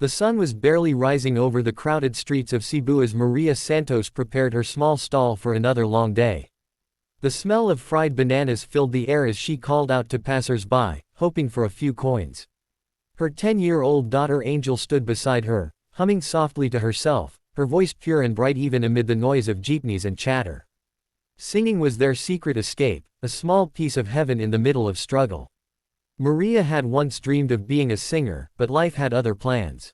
The sun was barely rising over the crowded streets of Cebu as Maria Santos prepared her small stall for another long day. The smell of fried bananas filled the air as she called out to passers-by, hoping for a few coins. Her 10-year-old daughter Angel stood beside her, humming softly to herself, her voice pure and bright even amid the noise of jeepneys and chatter. Singing was their secret escape, a small piece of heaven in the middle of struggle. Maria had once dreamed of being a singer, but life had other plans.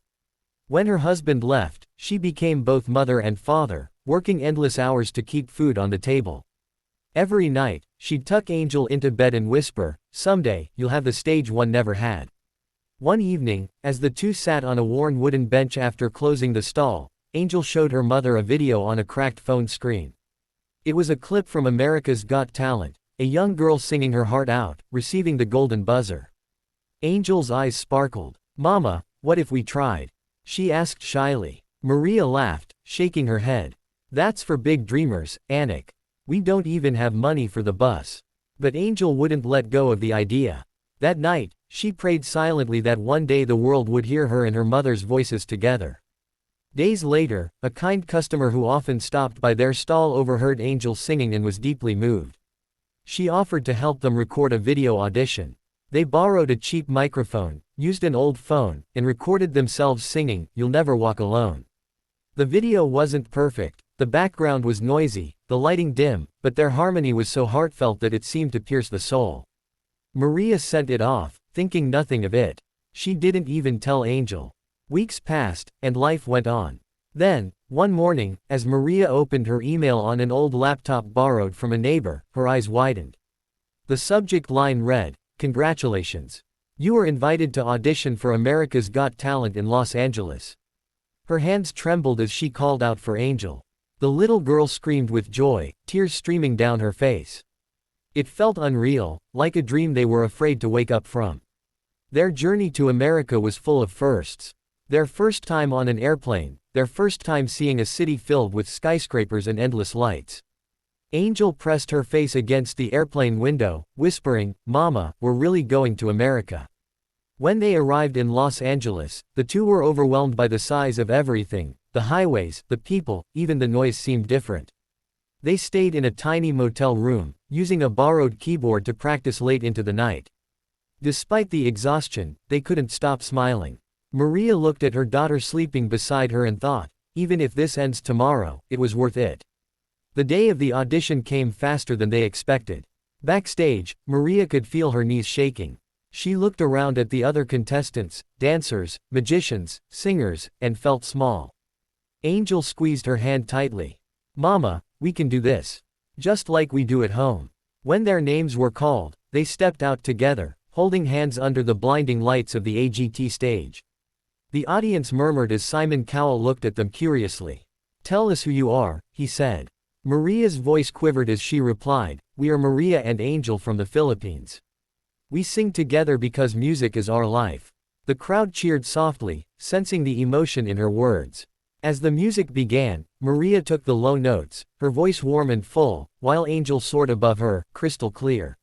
When her husband left, she became both mother and father, working endless hours to keep food on the table. Every night, she'd tuck Angel into bed and whisper, "Someday, you'll have the stage one never had." One evening, as the two sat on a worn wooden bench after closing the stall, Angel showed her mother a video on a cracked phone screen. It was a clip from America's Got Talent, a young girl singing her heart out, receiving the golden buzzer. Angel's eyes sparkled. "Mama, what if we tried?" she asked shyly. Maria laughed, shaking her head. "That's for big dreamers, Anik. We don't even have money for the bus." But Angel wouldn't let go of the idea. That night, she prayed silently that one day the world would hear her and her mother's voices together. Days later, a kind customer who often stopped by their stall overheard Angel singing and was deeply moved. She offered to help them record a video audition. They borrowed a cheap microphone, used an old phone, and recorded themselves singing, "You'll Never Walk Alone." The video wasn't perfect, the background was noisy, the lighting dim, but their harmony was so heartfelt that it seemed to pierce the soul. Maria sent it off, thinking nothing of it. She didn't even tell Angel. Weeks passed, and life went on. Then, one morning, as Maria opened her email on an old laptop borrowed from a neighbor, her eyes widened. The subject line read, "Congratulations. You were invited to audition for America's Got Talent in Los Angeles." Her hands trembled as she called out for Angel. The little girl screamed with joy, tears streaming down her face. It felt unreal, like a dream they were afraid to wake up from. Their journey to America was full of firsts. Their first time on an airplane, their first time seeing a city filled with skyscrapers and endless lights. Angel pressed her face against the airplane window, whispering, "Mama, we're really going to America." When they arrived in Los Angeles, the two were overwhelmed by the size of everything, the highways, the people, even the noise seemed different. They stayed in a tiny motel room, using a borrowed keyboard to practice late into the night. Despite the exhaustion, they couldn't stop smiling. Maria looked at her daughter sleeping beside her and thought, even if this ends tomorrow, it was worth it. The day of the audition came faster than they expected. Backstage, Maria could feel her knees shaking. She looked around at the other contestants, dancers, magicians, singers, and felt small. Angel squeezed her hand tightly. "Mama, we can do this. Just like we do at home." When their names were called, they stepped out together, holding hands under the blinding lights of the AGT stage. The audience murmured as Simon Cowell looked at them curiously. "Tell us who you are," he said. Maria's voice quivered as she replied, "We are Maria and Angel from the Philippines. We sing together because music is our life." The crowd cheered softly, sensing the emotion in her words. As the music began, Maria took the low notes, her voice warm and full, while Angel soared above her, crystal clear.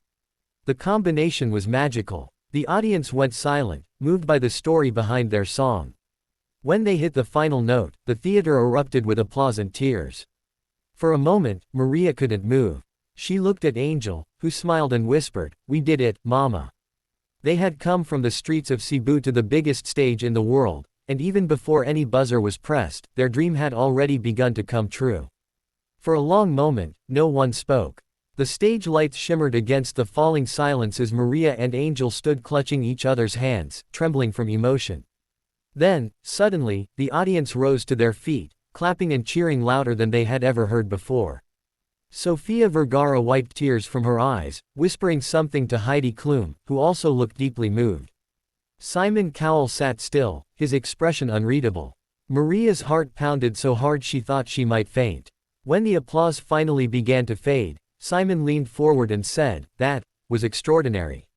The combination was magical. The audience went silent, moved by the story behind their song. When they hit the final note, the theater erupted with applause and tears. For a moment, Maria couldn't move. She looked at Angel, who smiled and whispered, "We did it, Mama." They had come from the streets of Cebu to the biggest stage in the world, and even before any buzzer was pressed, their dream had already begun to come true. For a long moment, no one spoke. The stage lights shimmered against the falling silence as Maria and Angel stood clutching each other's hands, trembling from emotion. Then, suddenly, the audience rose to their feet, clapping and cheering louder than they had ever heard before. Sofia Vergara wiped tears from her eyes, whispering something to Heidi Klum, who also looked deeply moved. Simon Cowell sat still, his expression unreadable. Maria's heart pounded so hard she thought she might faint. When the applause finally began to fade, Simon leaned forward and said, "That was extraordinary."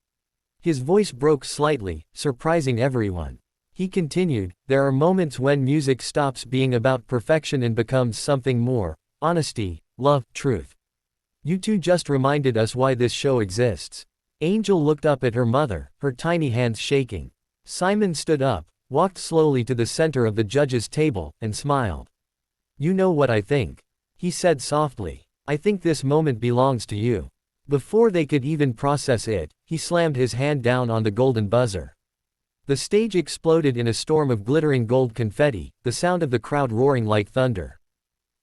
His voice broke slightly, surprising everyone. He continued, "There are moments when music stops being about perfection and becomes something more: honesty, love, truth. You two just reminded us why this show exists." Angel looked up at her mother, her tiny hands shaking. Simon stood up, walked slowly to the center of the judge's table, and smiled. "You know what I think," he said softly. "I think this moment belongs to you." Before they could even process it, he slammed his hand down on the golden buzzer. The stage exploded in a storm of glittering gold confetti, the sound of the crowd roaring like thunder.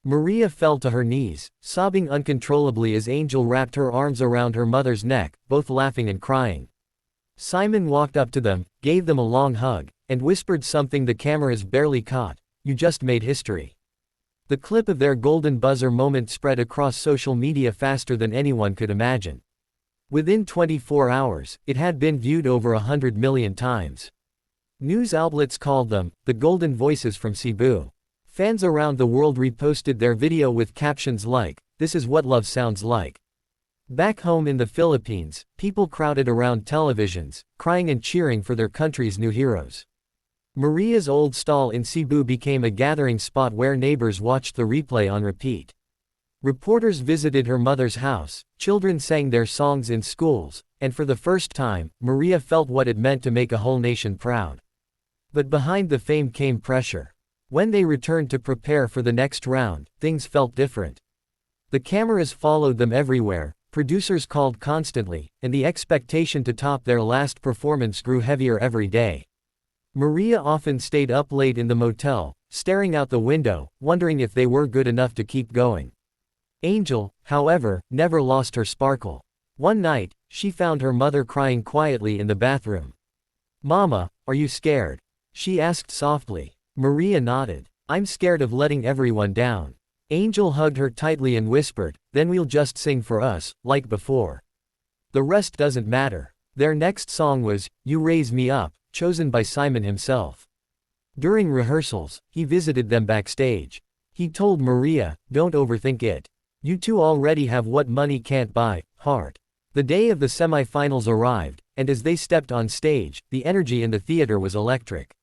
Maria fell to her knees, sobbing uncontrollably as Angel wrapped her arms around her mother's neck, both laughing and crying. Simon walked up to them, gave them a long hug, and whispered something the cameras barely caught: "You just made history." The clip of their golden buzzer moment spread across social media faster than anyone could imagine. Within 24 hours, it had been viewed over 100 million times. News outlets called them the Golden Voices from Cebu. Fans around the world reposted their video with captions like, "This is what love sounds like." Back home in the Philippines, people crowded around televisions, crying and cheering for their country's new heroes. Maria's old stall in Cebu became a gathering spot where neighbors watched the replay on repeat. Reporters visited her mother's house, children sang their songs in schools, and for the first time, Maria felt what it meant to make a whole nation proud. But behind the fame came pressure. When they returned to prepare for the next round, things felt different. The cameras followed them everywhere, producers called constantly, and the expectation to top their last performance grew heavier every day. Maria often stayed up late in the motel, staring out the window, wondering if they were good enough to keep going. Angel, however, never lost her sparkle. One night, she found her mother crying quietly in the bathroom. "Mama, are you scared?" she asked softly. Maria nodded. "I'm scared of letting everyone down." Angel hugged her tightly and whispered, "Then we'll just sing for us, like before. The rest doesn't matter." Their next song was, "You Raise Me Up," chosen by Simon himself. During rehearsals, he visited them backstage. He told Maria, "Don't overthink it. You two already have what money can't buy, heart." The day of the semi-finals arrived, and as they stepped on stage, the energy in the theater was electric.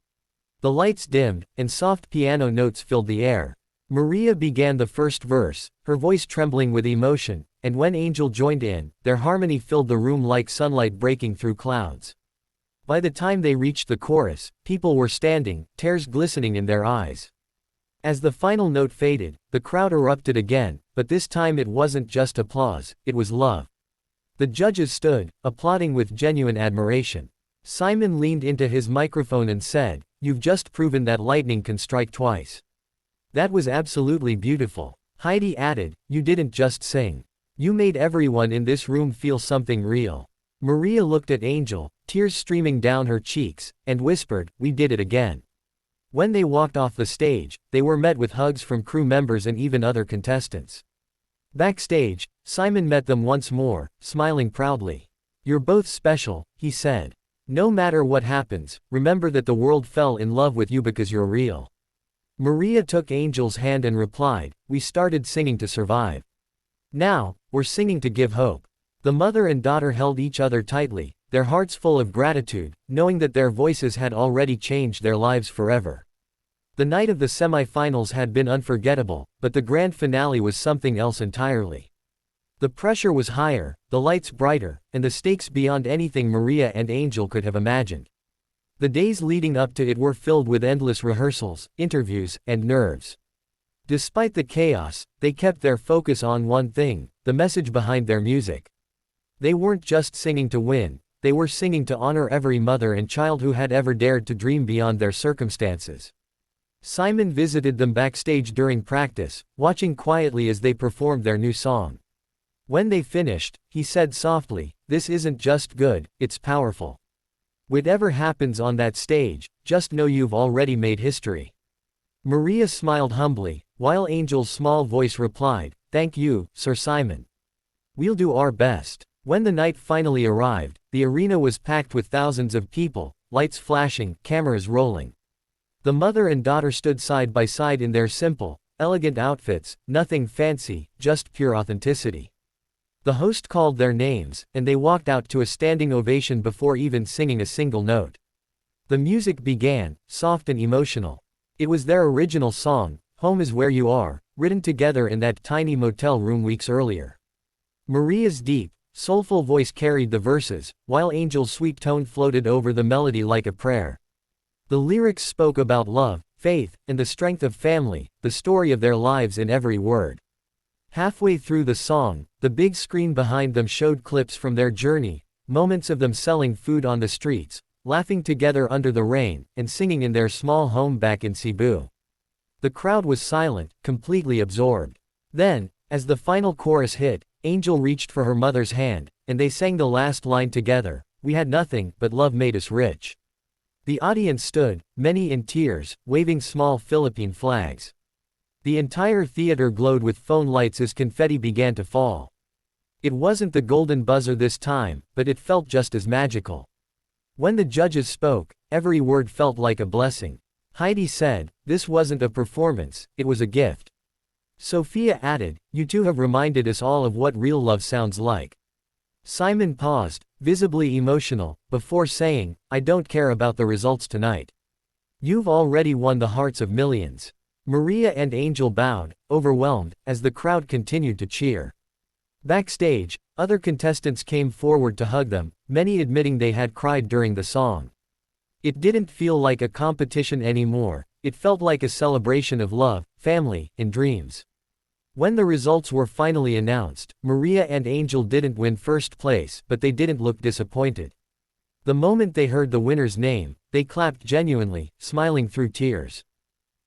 The lights dimmed, and soft piano notes filled the air. Maria began the first verse, her voice trembling with emotion, and when Angel joined in, their harmony filled the room like sunlight breaking through clouds. By the time they reached the chorus, people were standing, tears glistening in their eyes. As the final note faded, the crowd erupted again, but this time it wasn't just applause, it was love. The judges stood, applauding with genuine admiration. Simon leaned into his microphone and said, "You've just proven that lightning can strike twice." "That was absolutely beautiful." Heidi added, "You didn't just sing. You made everyone in this room feel something real." Maria looked at Angel, tears streaming down her cheeks, and whispered, "We did it again." When they walked off the stage, they were met with hugs from crew members and even other contestants. Backstage, Simon met them once more, smiling proudly. "You're both special," he said. "No matter what happens, remember that the world fell in love with you because you're real." Maria took Angel's hand and replied, "We started singing to survive. Now, we're singing to give hope." The mother and daughter held each other tightly, their hearts full of gratitude, knowing that their voices had already changed their lives forever. The night of the semi-finals had been unforgettable, but the grand finale was something else entirely. The pressure was higher, the lights brighter, and the stakes beyond anything Maria and Angel could have imagined. The days leading up to it were filled with endless rehearsals, interviews, and nerves. Despite the chaos, they kept their focus on one thing: the message behind their music. They weren't just singing to win, they were singing to honor every mother and child who had ever dared to dream beyond their circumstances. Simon visited them backstage during practice, watching quietly as they performed their new song. When they finished, he said softly, "This isn't just good, it's powerful. Whatever happens on that stage, just know you've already made history." Maria smiled humbly, while Angel's small voice replied, "Thank you, Sir Simon. We'll do our best." When the night finally arrived, the arena was packed with thousands of people, lights flashing, cameras rolling. The mother and daughter stood side by side in their simple, elegant outfits, nothing fancy, just pure authenticity. The host called their names, and they walked out to a standing ovation before even singing a single note. The music began, soft and emotional. It was their original song, "Home Is Where You Are," written together in that tiny motel room weeks earlier. Maria's deep, soulful voice carried the verses, while Angel's sweet tone floated over the melody like a prayer. The lyrics spoke about love, faith, and the strength of family, the story of their lives in every word. Halfway through the song, the big screen behind them showed clips from their journey, moments of them selling food on the streets, laughing together under the rain, and singing in their small home back in Cebu. The crowd was silent, completely absorbed. Then, as the final chorus hit, Angel reached for her mother's hand, and they sang the last line together, "We had nothing, but love made us rich." The audience stood, many in tears, waving small Philippine flags. The entire theater glowed with phone lights as confetti began to fall. It wasn't the golden buzzer this time, but it felt just as magical. When the judges spoke, every word felt like a blessing. Heidi said, "This wasn't a performance, it was a gift." Sophia added, "You two have reminded us all of what real love sounds like." Simon paused, visibly emotional, before saying, "I don't care about the results tonight. You've already won the hearts of millions." Maria and Angel bowed, overwhelmed, as the crowd continued to cheer. Backstage, other contestants came forward to hug them, many admitting they had cried during the song. It didn't feel like a competition anymore, it felt like a celebration of love, family, and dreams. When the results were finally announced, Maria and Angel didn't win first place, but they didn't look disappointed. The moment they heard the winner's name, they clapped genuinely, smiling through tears.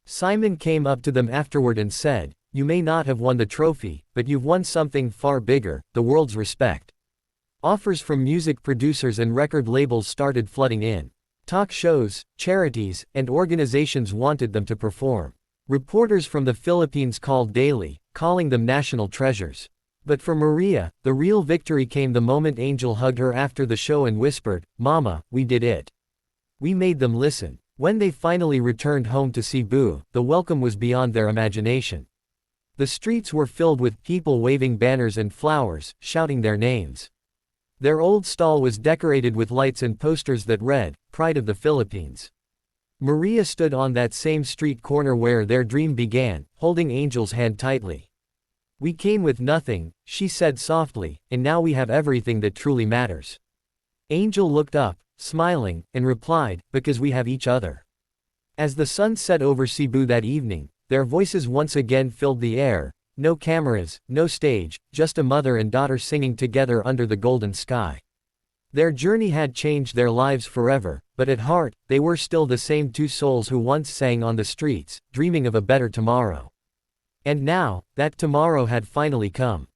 Simon came up to them afterward and said, "You may not have won the trophy, but you've won something far bigger, the world's respect." Offers from music producers and record labels started flooding in. Talk shows, charities, and organizations wanted them to perform. Reporters from the Philippines called daily, calling them national treasures. But for Maria, the real victory came the moment Angel hugged her after the show and whispered, "Mama, we did it. We made them listen." When they finally returned home to Cebu, the welcome was beyond their imagination. The streets were filled with people waving banners and flowers, shouting their names. Their old stall was decorated with lights and posters that read, "Pride of the Philippines." Maria stood on that same street corner where their dream began, holding Angel's hand tightly. "We came with nothing," she said softly, "and now we have everything that truly matters." Angel looked up, smiling, and replied, "Because we have each other." As the sun set over Cebu that evening, their voices once again filled the air. No cameras, no stage, just a mother and daughter singing together under the golden sky. Their journey had changed their lives forever, but at heart, they were still the same two souls who once sang on the streets, dreaming of a better tomorrow. And now, that tomorrow had finally come.